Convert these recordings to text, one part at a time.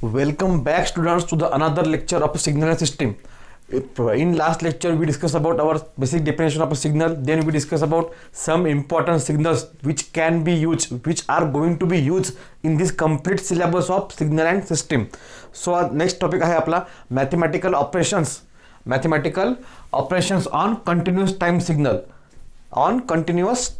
Welcome back students to the another lecture of signal system. In last lecture we discussed about our basic definition of a signal, then we discussed about some important signals which can be used, which are going to be used in this complete syllabus of signal and system. So next topic आहे आपला mathematical operations on continuous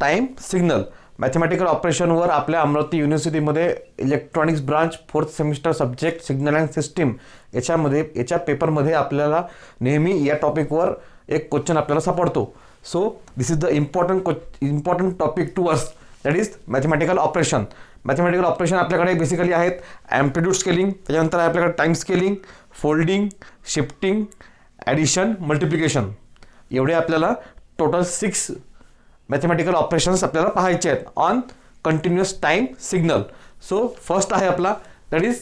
time signal. Mathematical ऑपरेशनवर आपल्या अमरावती युनिव्हर्सिटीमध्ये electronics branch 4th semester subject signal and system याच्या पेपरमध्ये आपल्याला नेहमी या टॉपिकवर एक क्वेश्चन आपल्याला सापडतो. So this is the important topic to us, that is mathematical operation. Mathematical operation आपल्याकडे बेसिकली आहेत ॲम्प्लिट्यूड स्केलिंग, त्याच्यानंतर आपल्याकडे time scaling, folding, shifting, addition, multiplication, एवढे आपल्याला टोटल 6 मॅथमॅटिकल ऑपरेशन्स आपल्याला पाहायचे आहेत on continuous time signal. So first आहे आपला that is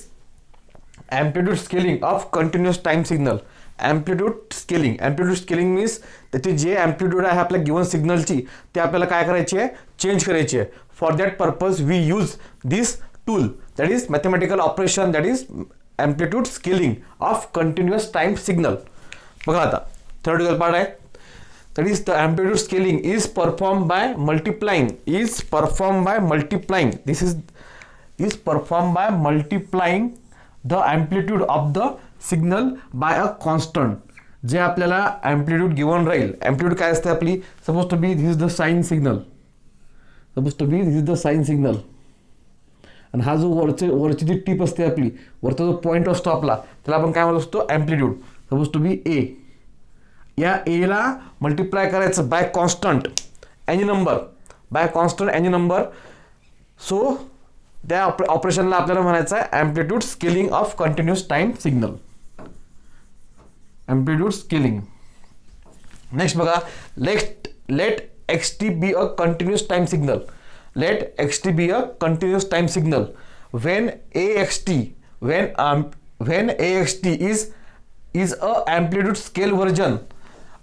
amplitude scaling of continuous time signal. Amplitude scaling means त्याची जे ॲम्प्लिट्यूड आहे आपल्या गिवन सिग्नलची ते आपल्याला काय करायची आहे, चेंज करायची आहे. For that purpose we use this tool that is mathematical operation, that is amplitude scaling of continuous time signal. बघा आता थर्ड पार्ट आहे, that is the amplitude scaling is performed by multiplying this is performed by multiplying the amplitude of the signal by a constant. जे आपल्याला amplitude given राहील, amplitude काय असते आपली, supposed to be this is the sine signal, आणि हा जो वरची जी टिप असते आपली, वरचा जो पॉइंट असतो आपला, त्याला आपण काय म्हणत असतो, amplitude supposed to be a. या एला मल्टिप्लाय करायचं by constant any number. So त्या ऑपरेशनला आपल्याला म्हणायचं आहे amplitude scaling of continuous time signal. Amplitude scaling. Next बघा, let xt be a continuous time signal. when axt is a amplitude scale version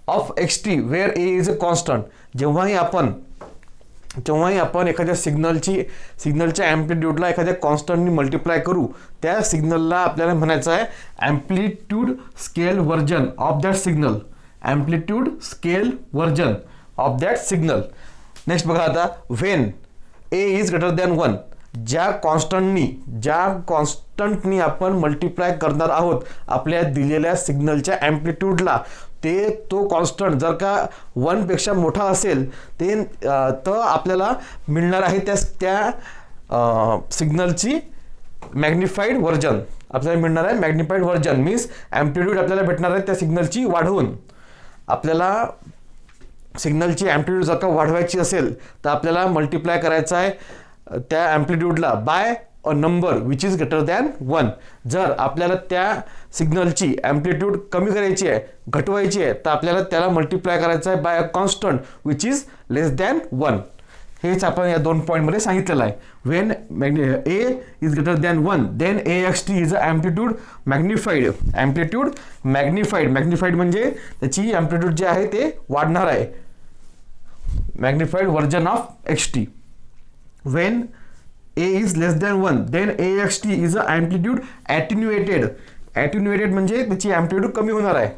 of xt where a is a constant. जेव्हाही आपण एखाद्या सिग्नलच्या ॲम्प्लिट्यूडला एखाद्या कॉन्स्टंटनी मल्टिप्लाय करू, त्या सिग्नलला आपल्याला म्हणायचं आहे amplitude scale version of that signal. Next बघा आता, when a is greater than 1, ज्या कॉन्स्टंटनी आपण मल्टिप्लाय करणार आहोत आपल्या दिलेल्या सिग्नलच्या ॲम्प्लिट्यूडला, तो कॉन्स्टंट जर का 1 पेक्षा मोठा असेल तर आपल्याला मिळणार आहे त्या सिग्नलची मॅग्निफाईड व्हर्जन. आपल्याला मिळणार आहे मॅग्निफाईड व्हर्जन मीन्स ॲम्प्लिट्यूड आपल्याला भेटणार आहे त्या सिग्नलची वाढवून. आपल्याला सिग्नलची ॲम्प्लिट्यूड जर का वाढवायची असेल तर आपल्याला मल्टिप्लाय करायचं आहे त्या ॲम्प्लिट्यूडला by a number which is greater than 1. जर आपल्याला त्या सिग्नलची ॲम्प्लिट्यूड कमी करायची आहे, घटवायची आहे, तर आपल्याला त्याला मल्टिप्लाय करायचं आहे by a constant which is less than 1. हेच आपण या 2 पॉईंटमध्ये सांगितलेलं आहे. When a is greater than 1 then axt is a amplitude magnified म्हणजे त्याची ॲम्प्लिट्यूड जे आहे ते वाढणार आहे, magnified version of xt. When a is less than 1 then axt is a amplitude attenuated म्हणजे त्याची ॲम्प्लिट्यूड कमी होणार आहे,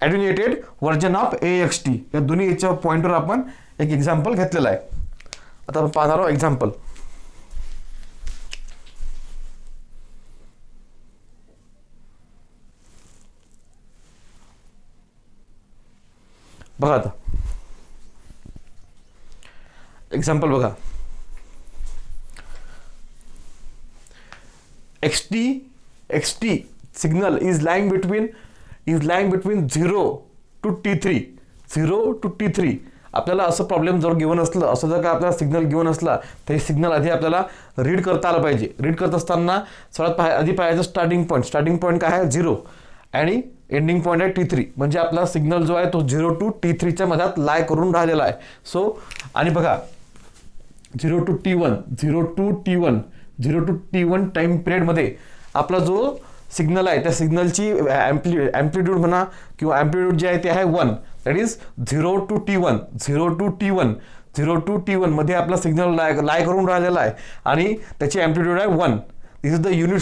attenuated version of axt. या दोन्ही याच्या पॉइंटवर आपण एक एक्झाम्पल घेतलेला आहे. आता आपण पाहणार आहोत एक्झाम्पल. बघा आता एक्झाम्पल बघा, xt signal is lying between 0 to t3. आपल्याला असं प्रॉब्लेम जर गिवन असलं, असं जर का आपल्याला सिग्नल गिवन असला तर हे सिग्नल आधी आपल्याला रीड करता आलं पाहिजे. रीड करत असताना सर्वात आधी पाहायचं स्टार्टिंग पॉईंट काय आहे 0 आणि एंडिंग पॉईंट आहे t3. म्हणजे आपला सिग्नल जो आहे तो 0 to t3च्या मध्यात लाय करून राहिलेला आहे. सो आणि बघा 0 to t1 टाइम पिरियडमध्ये आपला जो सिग्नल आहे त्या सिग्नलची ॲम्प्लिट्यूड म्हणा किंवा ॲम्प्लिट्यूड जे आहे ते आहे 1. दॅट इज 0 to t1 मध्ये आपला सिग्नल लाय करून राहिलेला आहे आणि त्याची ॲम्प्लिट्यूड आहे 1. दिस इज द युनिट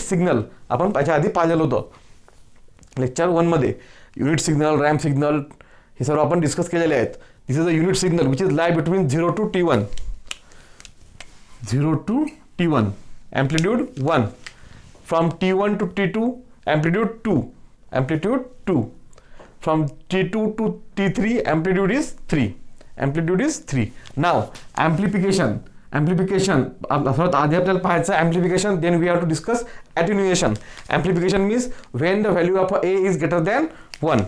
सिग्नल आपण याच्या आधी पाहिलेलं होतं लेक्चर 1 मध्ये. युनिट सिग्नल, रॅम्प सिग्नल हे सर्व आपण डिस्कस केलेले आहेत. This is the unit signal which is lie between 0 to T1. 0 to T1 amplitude 1. From T1 to T2 amplitude 2. Amplitude 2. From T2 to T3 amplitude is 3. Amplitude is 3. Now amplification सर्वात आधी आपल्याला पाहायचं amplification, then we have to discuss attenuation. Amplification means when the value of A is greater than 1.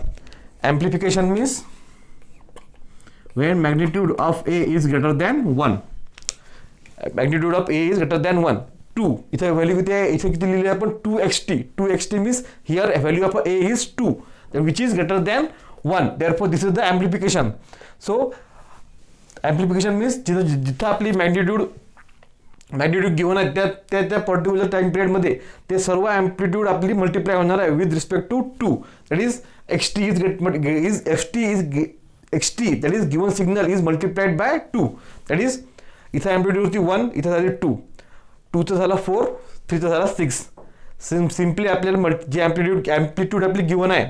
Amplification means when magnitude of A is greater than 1. Magnitude of A is greater than 1. 2 इथे value किती आहे, इथे किती लिहिली आपण 2xt means here value of A is 2 which is greater than 1. Therefore this is the amplification. So amplification means जिथं आपली magnitude given आहे त्या पर्टिक्युलर टाइम पिरियडमध्ये ते सर्व ॲम्प्लिट्यूड आपली मल्टिप्लाय होणार आहे with respect to 2. That is xt that is given signal is multiplied by 2. That is इथं ॲम्प्लिट्यूड होती 1, इथं झाली 2, 2चं झाला 4, 3चं झाला 6. सिम्पली आपल्याला जी ॲम्प्लिट्यूड आपली गिव्हन आहे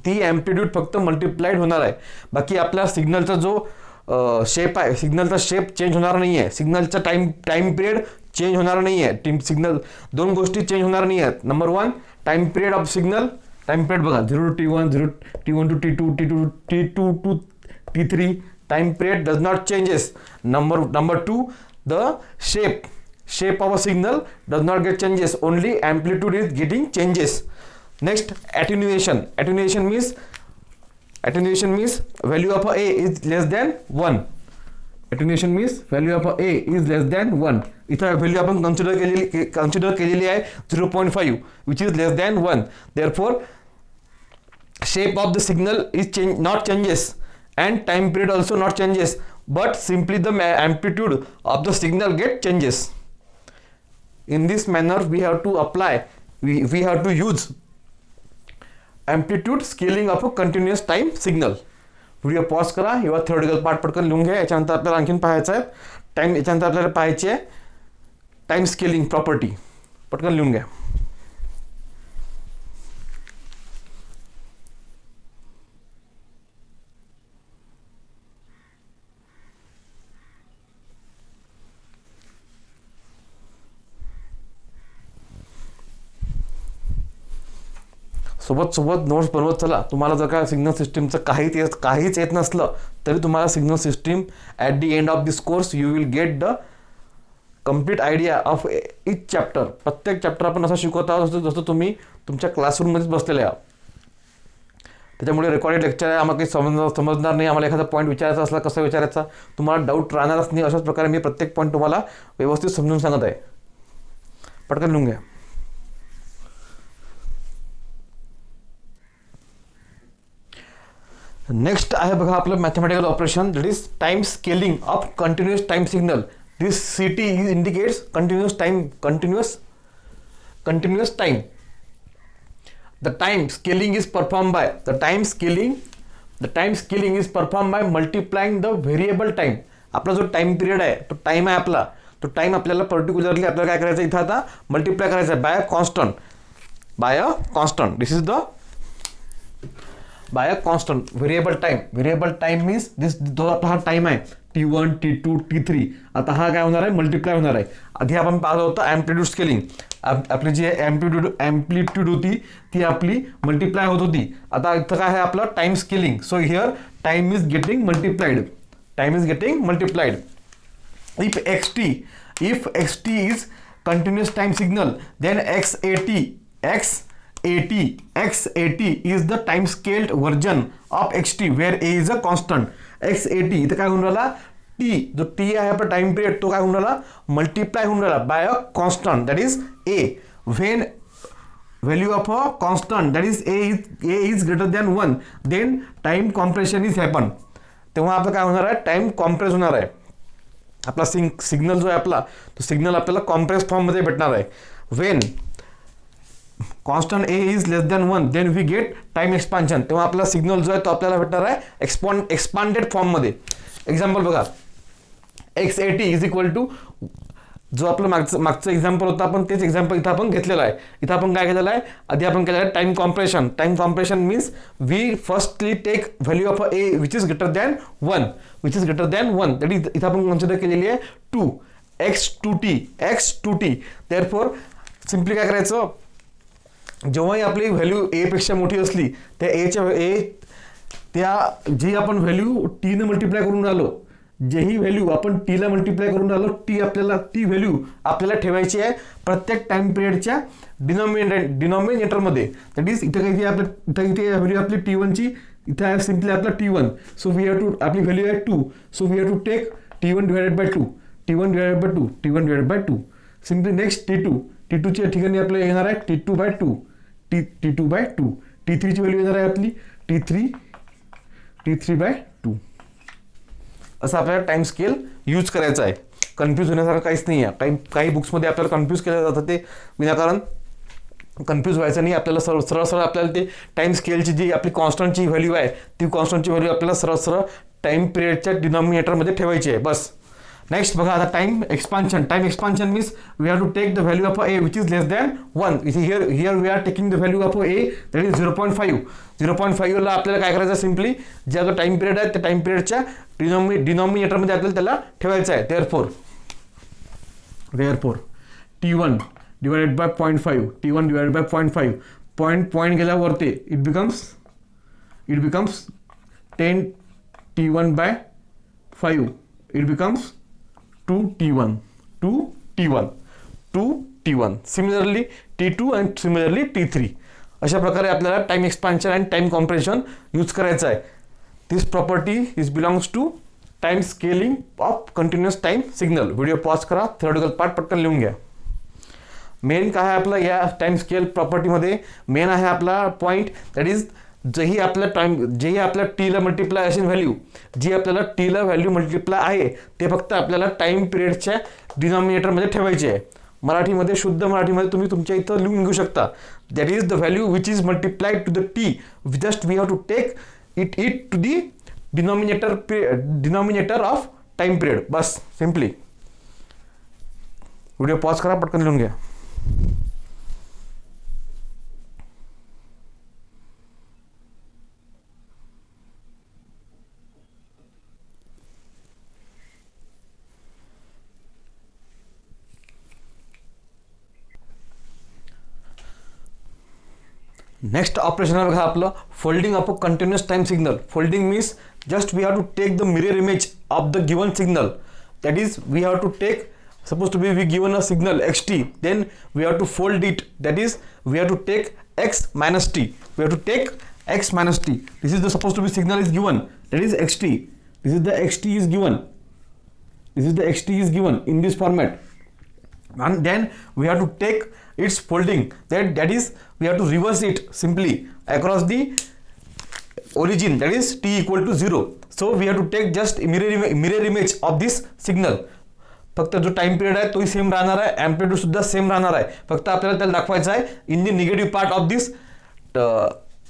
ती ॲम्प्लिट्यूड फक्त मल्टिप्लाइड होणार आहे. बाकी आपला सिग्नलचा जो शेप आहे, सिग्नलचा शेप चेंज होणार नाही आहे, सिग्नलचा टाइम पिरियड चेंज होणार नाही आहे. सिग्नल दोन गोष्टी चेंज होणार नाही आहेत. Number 1 time period of signal, time period बघा 0 to T1, T1 to T2 to T3 time period does not changes. Number 2 the shape of a signal does not get changes, only amplitude is getting changes. Next attenuation means value of A is less than 1. Attenuation means value of A is less than 1. इथं value आपण consider केलेली आहे 0.5 which is less than 1. Therefore shape of the signal is not changes and time period also not changes, but simply the amplitude of the signal get changes. In this manner we have to apply, we have to use amplitude scaling of a continuous time signal. Video pause करा, किंवा theoretical part पटकन लिहून घ्या. याच्यानंतर आपल्याला आणखीन पाहायचं आहे टाइम, याच्यानंतर आपल्याला पाहायची आहे टाइम स्केलिंग प्रॉपर्टी. पटकन लिहून घ्या. सोबत नोट्स बनवत चला. तुम्हाला जर का सिग्नल सिस्टीमचं काहीच येत नसलं तरी तुम्हाला signal system at the end of this course you will get the complete idea of each chapter. प्रत्येक चॅप्टर आपण असं शिकवत आहोत जसं तुम्ही तुमच्या क्लासरूममध्येच बसलेले आहात. त्याच्यामुळे रेकॉर्डेड लेक्चर आहे, आम्हाला काही समजणार नाही. आम्हाला एखादा पॉईंट विचारायचा असला कसा विचारायचा तुम्हाला डाऊट राहणारच नाही. अशाच प्रकारे मी प्रत्येक पॉईंट तुम्हाला व्यवस्थित समजून सांगत आहे. पटकन लिहून घ्या. नेक्स्ट आहे बघा आपलं mathematical operation, that is time scaling of continuous time signal. This CT indicates continuous time. The time scaling is performed by multiplying the variable time. आपला जो टाइम पिरियड आहे तो टाइम आहे आपला, तो टाइम आपल्याला पर्टिक्युलरली आपल्याला काय करायचं इथं आता मल्टिप्लाय करायचं आहे by a constant. This is the by a constant variable time means जो आपला हा टाइम आहे T1, T2, T3. आता हा काय होणार आहे मल्टिप्लाय होणार आहे. आधी आपण पाहिलं होतं ॲम्प्लिट्यूड स्केलिंग. आपली जी ॲम्प्लिट्यूड होती ती आपली मल्टिप्लाय होत होती. आता इथं काय आहे आपलं time scaling. So here time is getting multiplied. If xt is continuous time signal, then x80 is the time scaled version of xt where a is a constant. x80 इथं काय होऊन राहिला t, जो t आहे आपला time period तो काय होऊन राहिला मल्टिप्लाय होऊन राहिला by a constant that is a. When value of a constant that is a is greater than 1 then time compression is happen. तेव्हा आपलं काय होणार आहे टाइम कॉम्प्रेस होणार आहे. आपला सिग्नल जो आहे आपला तो सिग्नल आपल्याला कॉम्प्रेस फॉर्ममध्ये भेटणार आहे. When constant a is less than 1 then we get time expansion. तेव्हा आपला सिग्नल जो आहे तो आपल्याला भेटणार आहे एक्सपांडेड फॉर्ममध्ये. एक्झाम्पल बघा x80 is equal to जो आपलं मागचं एक्झाम्पल होतं आपण तेच एक्झाम्पल इथं आपण घेतलेलं आहे. इथं आपण काय केलेलं आहे, आधी आपण केलेलं आहे time compression. Time compression means we firstly take value of a which is greater than 1, which is greater than 1. That is इथं आपण कन्सिडर केलेली आहे 2 x2t. देअरफॉर सिम्पली काय करायचं, जेव्हाही आपली व्हॅल्यू ए पेक्षा मोठी असली त्या जी आपण व्हॅल्यू टी ने मल्टिप्लाय करून राहिलो, जेही व्हॅल्यू आपण टी ला मल्टिप्लाय करून राहिलो, ती व्हॅल्यू आपल्याला ठेवायची आहे प्रत्येक टाइम पिरियडच्या डिनॉमिनेटरमध्ये. दॅट इज इथे इथे व्हॅल्यू आपली T1 ची इथे आहे सिम्पली आपला T1. So we have to, आपली व्हॅल्यू आहे 2. So we have to take T1 divided by 2, T1 divided by 2. Simply next T2 च्या ठिकाणी आपल्याला येणार आहे T2 बाय 2. T3 ची व्हॅल्यू येणार आहे आपली T3 बाय 2. असं आपल्याला टाइम स्केल यूज करायचा आहे. कन्फ्यूज होण्यासारखं काहीच नाही आहे. काही बुक्समध्ये आपल्याला कन्फ्यूज केलं जातं, ते विनाकारण कन्फ्यूज व्हायचं नाही. आपल्याला सरळ आपल्याला ते टाइम स्केलची जी आपली कॉन्स्टंटची व्हॅल्यू आहे, ती कॉन्स्टंटची व्हॅल्यू आपल्याला सरळ टाइम पिरियडच्या डिनॉमिनेटरमध्ये ठेवायची आहे बस. नेक्स्ट बघा आता time expansion means we have to take the value of a which is less than 1. Here we are taking the value of a that is 0.5. 0.5 ला आपल्याला काय करायचं, सिम्पली जे आता टाइम पिरियड आहे त्या टाइम पिरियडच्या डिनॉमिनेटरमध्ये आपल्याला त्याला ठेवायचं आहे. Therefore T1 divided by 0.5, T1 divided by 0.5, point गेल्यावरती it becomes 10 T1 by 5, it becomes 2 T1. Similarly T2 and similarly T3. अशा प्रकारे आपल्याला time expansion and time compression use करायचं आहे. This property belongs to time scaling of continuous time signal. Video pause करा, theoretical part पटकन लिहून घ्या. Main काय आहे आपलं या टाइम स्केल प्रॉपर्टीमध्ये, मेन आहे आपला पॉईंट दॅट इज जेही आपल्या टीला मल्टिप्लाय असेल व्हॅल्यू, जी आपल्याला टीला व्हॅल्यू मल्टिप्लाय आहे ते फक्त आपल्याला टाइम पिरियडच्या डिनॉमिनेटरमध्ये ठेवायचे आहे. मराठीमध्ये, शुद्ध मराठीमध्ये तुम्ही तुमच्या इथं लिहून घेऊ शकता. That is the value which is multiplied to the t, just we have to take it to the denominator of time period. बस सिम्पली. व्हिडिओ पॉज करा, पटकन लिहून घ्या. नेक्स्ट ऑपरेशन आहे बघा आपलं folding of a continuous time signal. Folding means just we have to take the mirror image of the given signal. That is, we have to take, supposed to be we given a signal xt, then we have to fold it. That is, we have to take x minus t. We have to take x minus t. This is the supposed to be signal is given. That is xt. This is the xt is given. This is the xt is given in this format. And then we have to take its folding. That is, we have to reverse it simply across the origin, that is t equal to 0. So we have to take just mirror image of this signal. फक्त जो time period आहे तोही same राहणार आहे, amplitude सुद्धा same राहणार आहे. फक्त आपल्याला त्याला दाखवायचं आहे in the negative part of this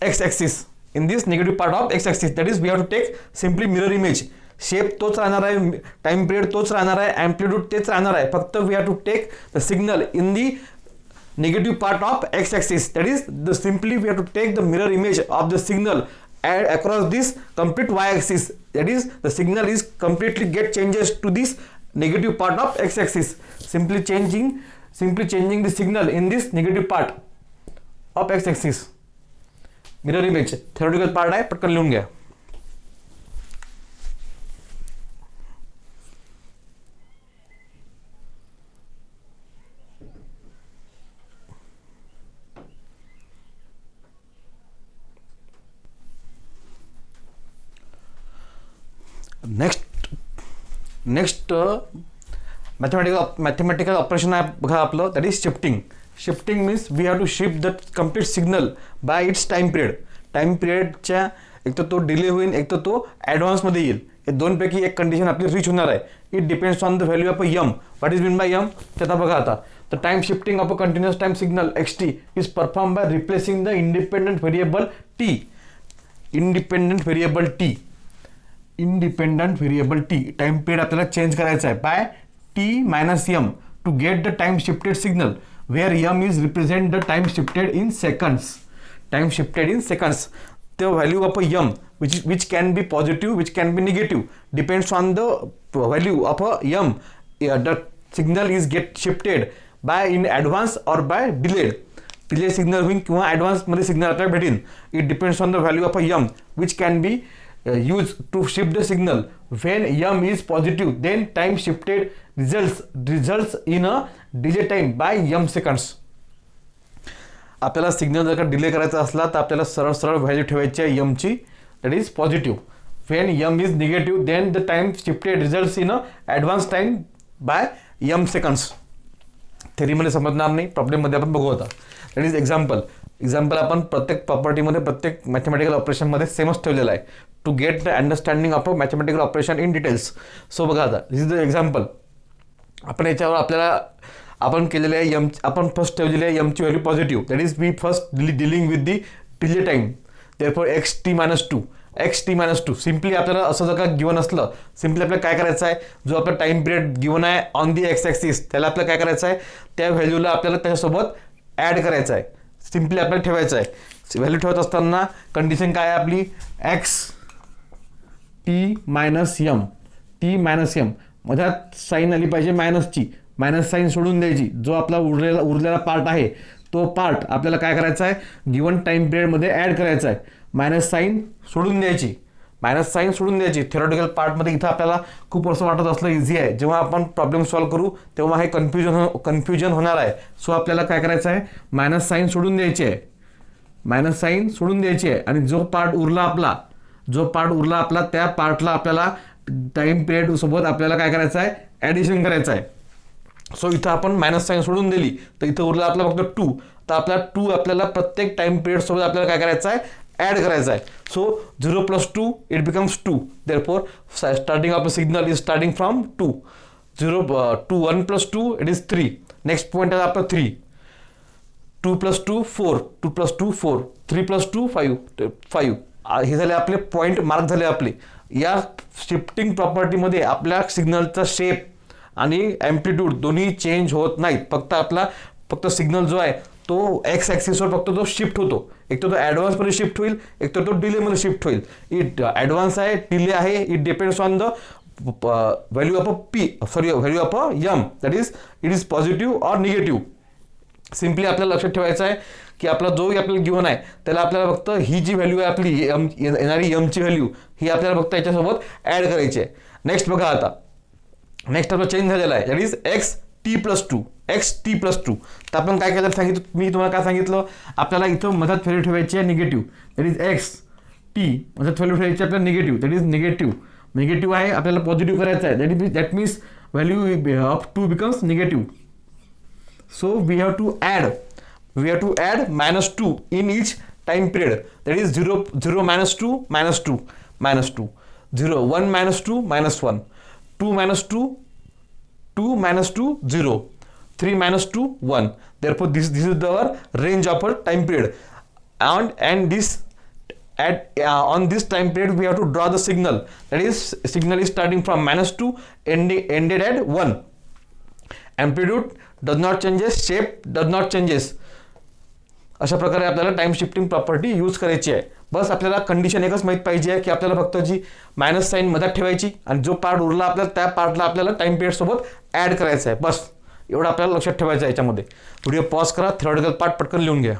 x axis, in this negative part of x axis. That is we have to take simply mirror image. Shape तोच राहणार आहे, टाइम पिरियड तोच राहणार आहे, एम्प्लिट्यूड तेच राहणार आहे. फक्त we have to take the signal in the negative part of x axis. That is the simply we have to take the mirror image of the signal and across this complete y axis. That is the signal is completely get changes to this negative part of x axis. Simply changing the signal in this negative part of x axis. Mirror image theoretical part आहे, पटकन लिहून घ्या. Next mathematical operation आहे बघा आपलं, that is shifting. Shifting means we have to shift the complete signal by its time period. Time पिरियडच्या एक तर तो डिले होईल, एक तर तो ॲडव्हान्समध्ये येईल. हे दोनपैकी एक कंडिशन आपली रीच होणार आहे. It depends on the value of m. What is mean by m ते आता बघा. आता the time shifting of a continuous time signal x t is perform by replacing the independent variable t. Independent variable t time period आपल्याला change करायचा आहे by t minus m to get the time shifted signal where m is represent the time shifted in seconds. Time shifted in seconds. The value of a m which can be positive, which can be negative, depends on the value of a m. The signal is get shifted by in advance or by delayed. Delay signal होईल किंवा ॲडव्हान्समध्ये signal आपल्याला भेटेल. It depends on the value of a m which can be use to shift the signal. When m is positive then time shifted results in a delay time by m seconds. आपल्याला signal जर का delay करायचा असला तर आपल्याला सरळ सरळ value ठेवायची आहे यमची, that is positive. When m is negative then the time shifted results in a advance time by m seconds. थेरीमध्ये समजणार नाही, प्रॉब्लेममध्ये आपण बघू आता. दॅट इज एक्झाम्पल आपण प्रत्येक प्रॉपर्टीमध्ये प्रत्येक मॅथमॅटिकल ऑपरेशनमध्ये सेमच ठेवलेला आहे to get the understanding of a mathematical operation in details. So बघा आता दिस इज द एक्झाम्पल. आपण याच्यावर आपल्याला आपण केलेले आहे यम, आपण फर्स्ट ठेवलेली आहे यमची value positive. That is we first dealing with the delay time. Therefore xt-2 simply आपल्याला असं जर का गिवन असलं, सिम्पली आपल्याला काय करायचं आहे, जो आपला टाइम पिरियड गिवन आहे ऑन दी एक्स ॲक्सिस त्याला आपल्याला काय करायचं आहे, त्या व्हॅल्यूला आपल्याला त्याच्यासोबत ॲड करायचं आहे. सिम्पली आपल्याला ठेवायचं आहे. व्हॅल्यू ठेवत असताना कंडिशन काय आहे आपली, xt-m मध्यात साईन आली पाहिजे मायनसची, मायनस साईन सोडून द्यायची. जो आपला उरलेला पार्ट आहे तो पार्ट आपल्याला काय करायचा आहे, गिवन टाइम पिरियडमध्ये ॲड करायचा आहे. मायनस साईन सोडून द्यायची, थेरोटिकल पार्टमध्ये इथं आपल्याला खूप असं वाटत असलं इझी आहे. जेव्हा आपण प्रॉब्लेम सॉल्व्ह करू तेव्हा हे कन्फ्युजन होणार आहे. सो आपल्याला काय करायचं आहे, मायनस साईन सोडून द्यायची आहे. आणि जो पार्ट उरला आपला त्या पार्टला आपल्याला टाइम पिरियड सोबत आपल्याला काय करायचं आहे, ॲडिशन करायचं आहे. सो इथं आपण मायनस साईन सोडून दिली तर इथं उरला आपला फक्त 2. तर आपला 2 आपल्याला प्रत्येक टाइम पिरियड सोबत आपल्याला काय करायचं आहे, ॲड करायचा आहे. So 0 + 2 it becomes 2. Therefore starting of the signal is starting from 2. 1 + 2 it is 3. Next point आहे आपला 3. 2 + 2 4, 2 + 2 4, 3 + 2 5. हे झाले आपले पॉईंट मार्क झाले आपले. या शिफ्टिंग प्रॉपर्टीमध्ये आपल्या सिग्नलचा शेप आणि ॲम्प्लिट्यूड दोन्ही चेंज होत नाहीत. फक्त सिग्नल जो आहे तो एक्स ॲक्सिसवर फक्त तो शिफ्ट होतो. एक तर तो ॲडव्हान्समध्ये शिफ्ट होईल, एक तर तो डिलेमध्ये शिफ्ट होईल. इट ॲडव्हान्स आहे, डिले आहे, it depends on the value of a m, that is it is positive or negative. Simply आपल्याला लक्षात ठेवायचं आहे की आपला जो आपल्याला गिवन आहे त्याला आपल्याला फक्त ही जी व्हॅल्यू आहे आपली येणारी यमची व्हॅल्यू ही आपल्याला फक्त याच्यासोबत ॲड करायची आहे. नेक्स्ट बघा आता, नेक्स्ट आपला चेंज झालेला आहे, दॅट इज xt+2. तर आपण काय केलं सांगितलं, मी तुम्हाला काय सांगितलं, आपल्याला इथं मधात व्हॅल्यू ठेवायची आहे निगेटिव्ह, दॅट इज xt. मधात व्हॅल्यू ठेवायची आपल्याला निगेटिव्ह, दॅट इज निगेटिव्ह आहे, आपल्याला पॉझिटिव्ह करायचं आहे. That means value of 2 becomes negative. So we have to add -2 in each time period. That is 0 -2 -2 -2 0 1 -2 -1 2 -2 2 -2 0 3 -2 1. Therefore this is our range of a time period, and this on this time period we have to draw the signal. That is signal is starting from -2 ended at 1. Amplitude does not changes, shape does not changes. अशा प्रकारे आपल्याला time shifting property use करायची आहे. बस आपल्याला condition एकच माहीत पाहिजे आहे की आपल्याला फक्त जी मायनस साईन मध्यात ठेवायची आणि जो पार्ट उरला आपल्याला त्या पार्टला आपल्याला टाइम पिरियड सोबत ॲड करायचं आहे. बस एवढं आपल्याला लक्षात ठेवायचं आहे. याच्यामध्ये व्हिडिओ पॉज करा, थेरॉटिकल पार्ट पटकन लिहून घ्या.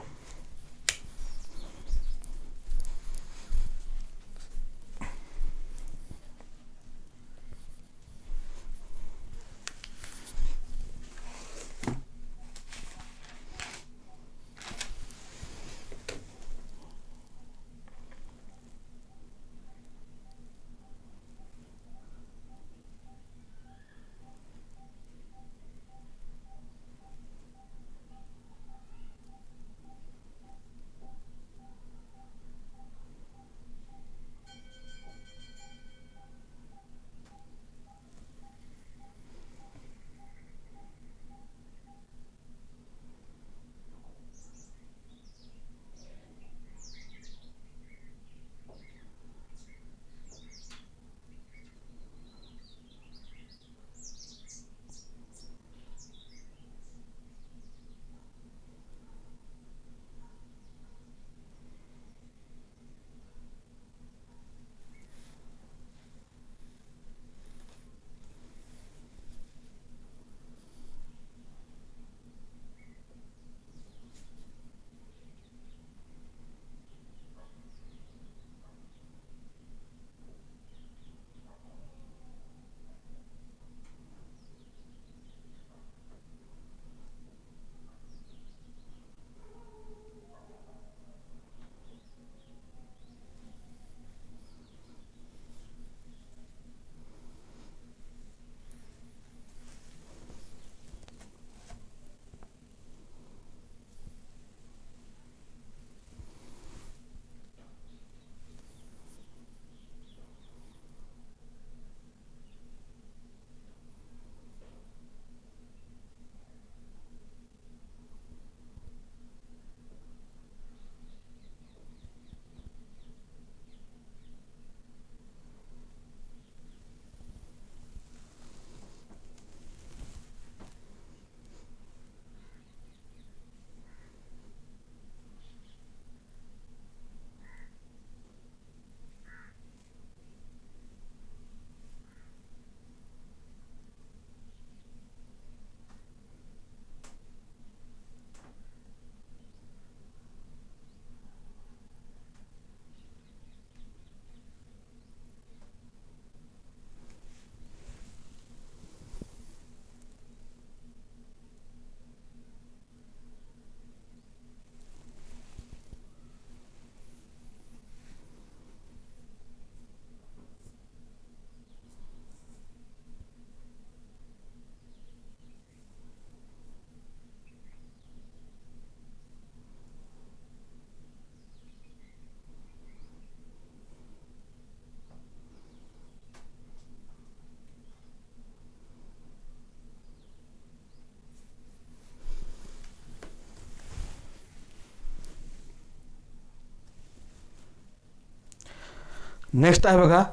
नेक्स्ट आहे बघा,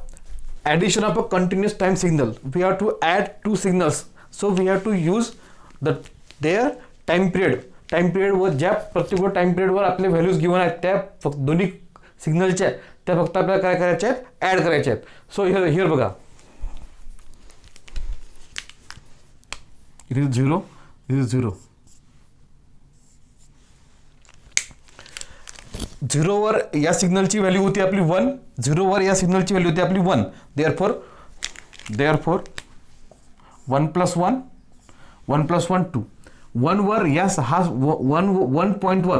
addition of a continuous time signal. We have to add two signals, so we have to use their time period. Time पिरियडवर ज्या पर्टिक्युलर टाइम पिरियडवर आपले व्हॅल्यूज गिवन आहेत त्या फक्त दोन्ही सिग्नलच्या त्या फक्त आपल्याला काय करायच्या आहेत, ॲड करायच्या आहेत. सो हिअर बघा, इट इज 0, इट इज 0. 0 वर या सिग्नलची व्हॅल्यू होती आपली 1, 0 वर या सिग्नलची व्हॅल्यू होती आपली 1. देअरफॉर 1 + 1, 1 + 1 2. 1 वर या हा 1 पॉईंटवर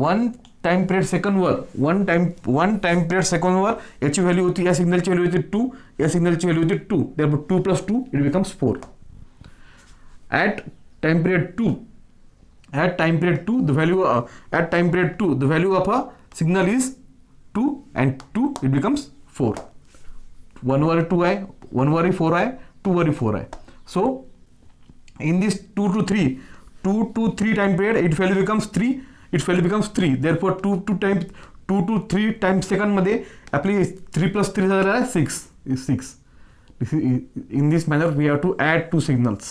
1 time period second var 1 time period second var याची व्हॅल्यू होती, या सिग्नलची व्हॅल्यू होती 2, या सिग्नलची व्हॅल्यू होती 2. Therefore 2 + 2 it becomes 4. At time period 2, the value of a signal is 2 and 2 it becomes 4. 1 वर 2 आहे, 1 वर 4 आहे, 2 वर 4 आहे. So in this 2 to 3 time period its value becomes 3. Therefore 2 to 3 time second मध्ये आपली 3 + 3 झालेला आहे 6. In this manner we have to add two signals.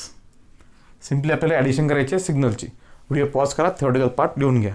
Simply आपल्याला ॲडिशन करायची आहे सिग्नलची. व्हिडिओ पॉज करा, थेरोटिकल पार्ट लिहून घ्या.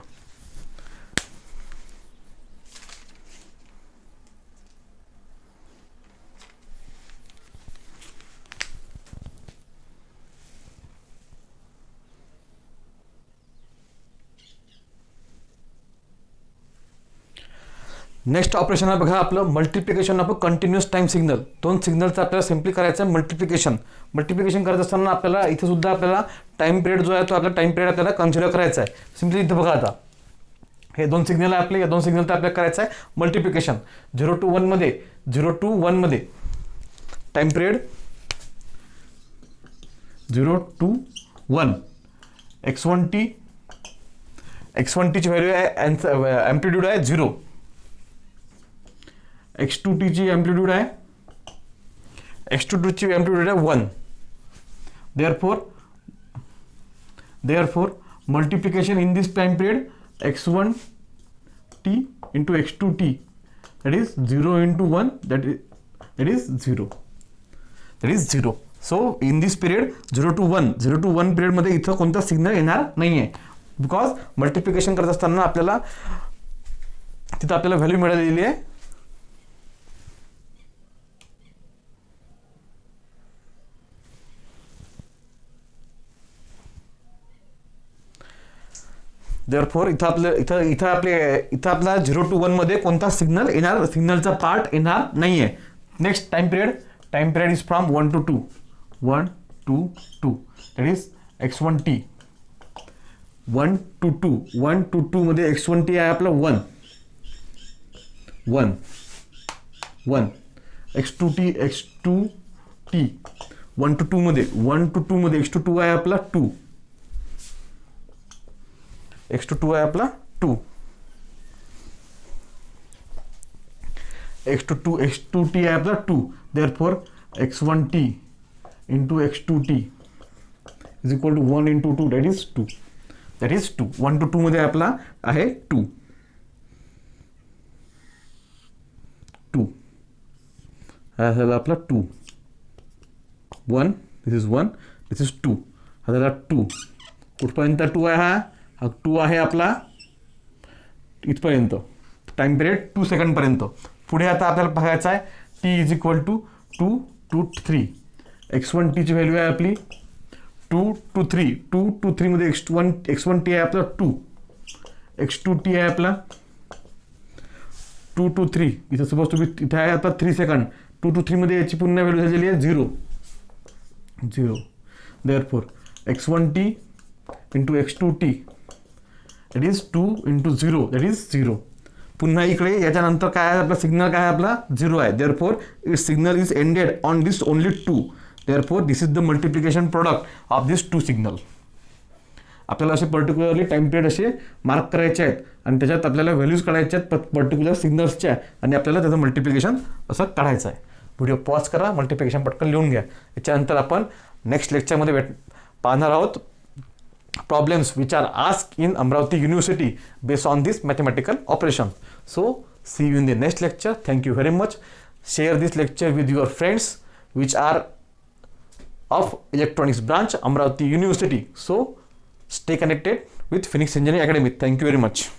नेक्स्ट ऑपरेशन आहे बघा आपलं multiplication of a continuous time signal. दोन सिग्नलचं आपल्याला सिम्पली करायचं आहे मल्टिप्लिकेशन करत असताना आपल्याला इथे सुद्धा आपल्याला टाइम पिरियड जो आहे तो आपला टाइम पिरियड आपल्याला कन्सिडर करायचा आहे. सिम्पली इथं बघा, आता हे 2 सिग्नल आहे आपले, या 2 सिग्नलचं आपल्याला करायचं आहे मल्टिप्लिकेशन. 0 to 1 मध्ये टाइम पिरियड 0 to 1 x1t ची व्हॅल्यू आहे, एम्प्लिट्यूड आहे 0. x2t ची एम्प्लिट्यूड आहे, x22 ची एम्प्लिट्यूड आहे 1. Therefore multiplication in this time period x1t into x2t, that is 0 into 1, that is 0. So in this period 0 to 1 period मध्ये इथं कोणता सिग्नल येणार नाही आहे, बिकॉज मल्टिप्लिकेशन करत असताना आपल्याला तिथं आपल्याला व्हॅल्यू मिळालेली आहे. देअरफॉर इथं आपला 0 to 1 मध्ये कोणता सिग्नलचा पार्ट येणार नाही आहे. Next time period is from 1 to 2, that is x1t. 1 to 2 मध्ये x1t आहे आपला 1. x2t 1 to 2 मध्ये x22 आहे आपला 2. x22 आहे आपला 2. x2t आहे आपला 2. Therefore x1t into x2t is equal to 1 into 2, that is 2. 1 to 2 मध्ये आपला आहे 2. हा झाला आपला 2. 1, this is 1, this is 2. हा झाला 2. कुठपर्यंत 2 आहे हा 2 आहे आपला इथपर्यंत, टाइम पिरियड 2 सेकंडपर्यंत. पुढे आता आपल्याला बघायचं आहे t is equal to 2 to 3. x1t ची व्हॅल्यू आहे आपली 2 to 3 मध्ये x1t आहे आपला 2. x2t आहे आपला 2 to 3. इथं सपोज तुम्ही इथे आहे आता 3 सेकंड. 2 to 3 मध्ये याची पुन्हा व्हॅल्यू झालेली आहे 0. Therefore x1t into x2t, that is 2 into 0, that is 0. पुन्हा इकडे याच्यानंतर काय आहे आपला सिग्नल, काय आहे आपला 0 आहे. Therefore it signal is ended on this only 2. Therefore this is the multiplication product of this 2 signal. आपल्याला असे पर्टिक्युलरली टाइम पिरियड असे मार्क करायचे आहेत आणि त्याच्यात आपल्याला व्हॅल्यूज काढायच्या आहेत पर्टिक्युलर सिग्नल्सच्या, आणि आपल्याला त्याचं मल्टिप्लिकेशन असं काढायचं आहे. व्हिडिओ पॉज करा, मल्टिप्लिकेशन पटकन लिहून घ्या. याच्यानंतर आपण नेक्स्ट लेक्चरमध्ये पाहणार आहोत problems which are asked in Amravati University based on this mathematical operation. So See you in the next lecture. Thank you very much. Share this lecture with your friends which are of electronics branch, Amravati University. So stay connected with Phoenix Engineering Academy. Thank you very much.